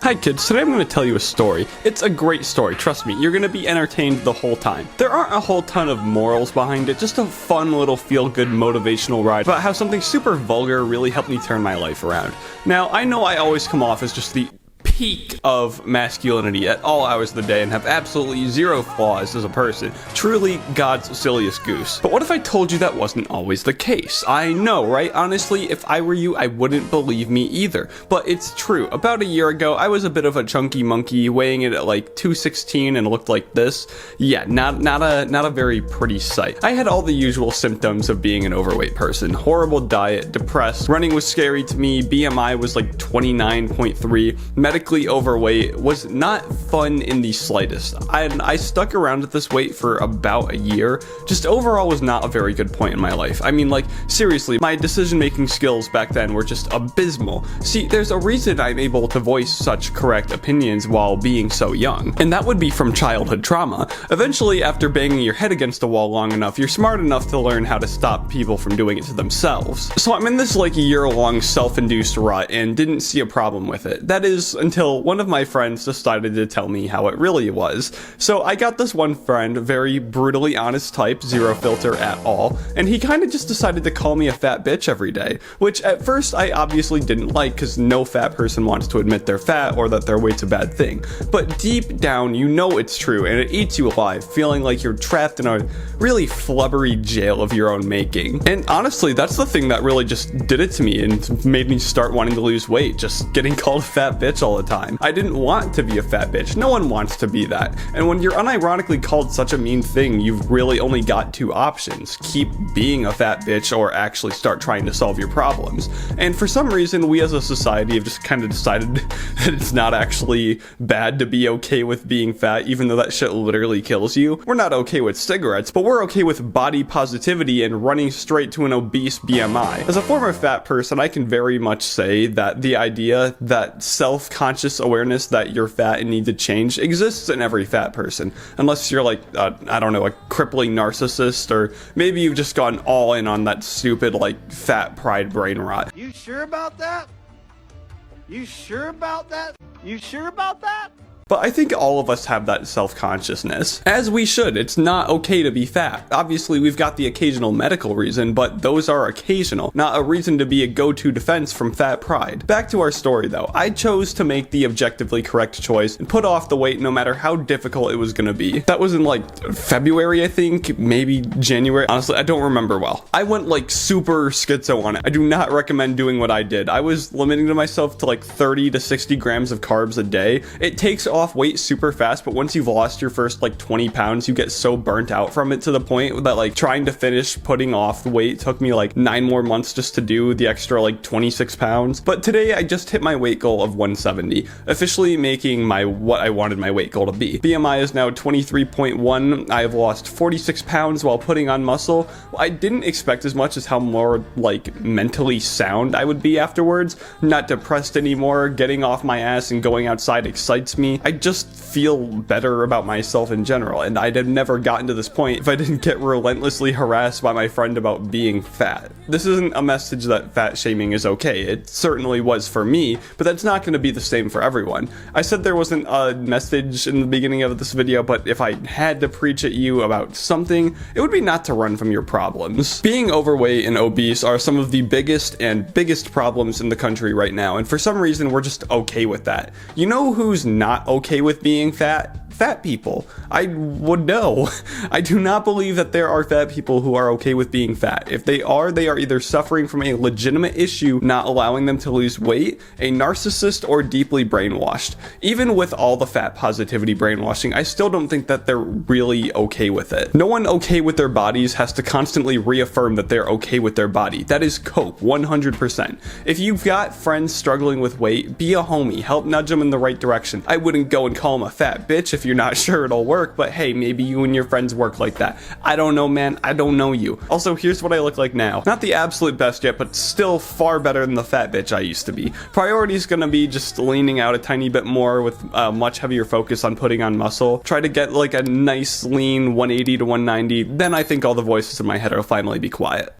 Hi kids, today I'm going to tell you a story. It's a great story, trust me, you're going to be entertained the whole time. There aren't a whole ton of morals behind it, just a fun little feel-good motivational ride about how something super vulgar really helped me turn my life around. Now, I know I always come off as just the peak of masculinity at all hours of the day and have absolutely zero flaws as a person. Truly God's silliest goose. But what if I told you that wasn't always the case? I know, right? Honestly, if I were you, I wouldn't believe me either. But it's true. About a year ago, I was a bit of a chunky monkey, weighing it at like 216 and looked like this. Yeah, not a very pretty sight. I had all the usual symptoms of being an overweight person. Horrible diet, depressed, running was scary to me, BMI was like 29.3, medically overweight, was not fun in the slightest. I stuck around at this weight for about a year. Just overall was not a very good point in my life. I mean, like, seriously, my decision-making skills back then were just abysmal. See, there's a reason I'm able to voice such correct opinions while being so young, and that would be from childhood trauma. Eventually, after banging your head against a wall long enough, you're smart enough to learn how to stop people from doing it to themselves. So I'm in this like year-long self-induced rut and didn't see a problem with it. That is, until one of my friends decided to tell me how it really was. So I got this one friend, very brutally honest type, zero filter at all, and he kind of just decided to call me a fat bitch every day, which at first I obviously didn't like because no fat person wants to admit they're fat or that their weight's a bad thing. But deep down, you know it's true and it eats you alive, feeling like you're trapped in a really flubbery jail of your own making. And honestly, that's the thing that really just did it to me and made me start wanting to lose weight, just getting called a fat bitch all the time. I didn't want to be a fat bitch. No one wants to be that. And when you're unironically called such a mean thing, you've really only got two options. Keep being a fat bitch or actually start trying to solve your problems. And for some reason, we as a society have just kind of decided that it's not actually bad to be okay with being fat, even though that shit literally kills you. We're not okay with cigarettes, but we're okay with body positivity and running straight to an obese BMI. As a former fat person, I can very much say that the idea that self-conscious awareness that you're fat and need to change exists in every fat person, unless you're like, I don't know, a crippling narcissist, or maybe you've just gone all in on that stupid, like, fat pride brain rot. You sure about that? You sure about that? You sure about that? But I think all of us have that self-consciousness. As we should. It's not okay to be fat. Obviously, we've got the occasional medical reason, but those are occasional, not a reason to be a go-to defense from fat pride. Back to our story though. I chose to make the objectively correct choice and put off the weight no matter how difficult it was gonna be. That was in like February, I think, maybe January. Honestly, I don't remember well. I went like super schizo on it. I do not recommend doing what I did. I was limiting to myself to like 30 to 60 grams of carbs a day. It takes off weight super fast, but once you've lost your first like 20 pounds, you get so burnt out from it to the point that like trying to finish putting off the weight took me like 9 more months just to do the extra like 26 pounds. But today I just hit my weight goal of 170, officially making my what I wanted my weight goal to be. BMI is now 23.1. I have lost 46 pounds while putting on muscle. I didn't expect as much as how more like mentally sound I would be afterwards. Not depressed anymore. Getting off my ass and going outside excites me. I just feel better about myself in general, and I'd have never gotten to this point if I didn't get relentlessly harassed by my friend about being fat. This isn't a message that fat shaming is okay. It certainly was for me, but that's not going to be the same for everyone. I said there wasn't a message in the beginning of this video, but if I had to preach at you about something, it would be not to run from your problems. Being overweight and obese are some of the biggest problems in the country right now, and for some reason we're just okay with that. You know who's not okay with being fat? Fat people. I would know. I do not believe that there are fat people who are okay with being fat. If they are either suffering from a legitimate issue not allowing them to lose weight, a narcissist, or deeply brainwashed. Even with all the fat positivity brainwashing, I still don't think that they're really okay with it. No one okay with their bodies has to constantly reaffirm that they're okay with their body. That is cope, 100%. If you've got friends struggling with weight, be a homie, help nudge them in the right direction. I wouldn't go and call them a fat bitch if you're not sure it'll work, but hey, maybe you and your friends work like that. I don't know, man. I don't know you. Also, here's what I look like now. Not the absolute best yet, but still far better than the fat bitch I used to be. Priority is gonna be just leaning out a tiny bit more with a much heavier focus on putting on muscle. Try to get like a nice lean 180 to 190. Then I think all the voices in my head will finally be quiet.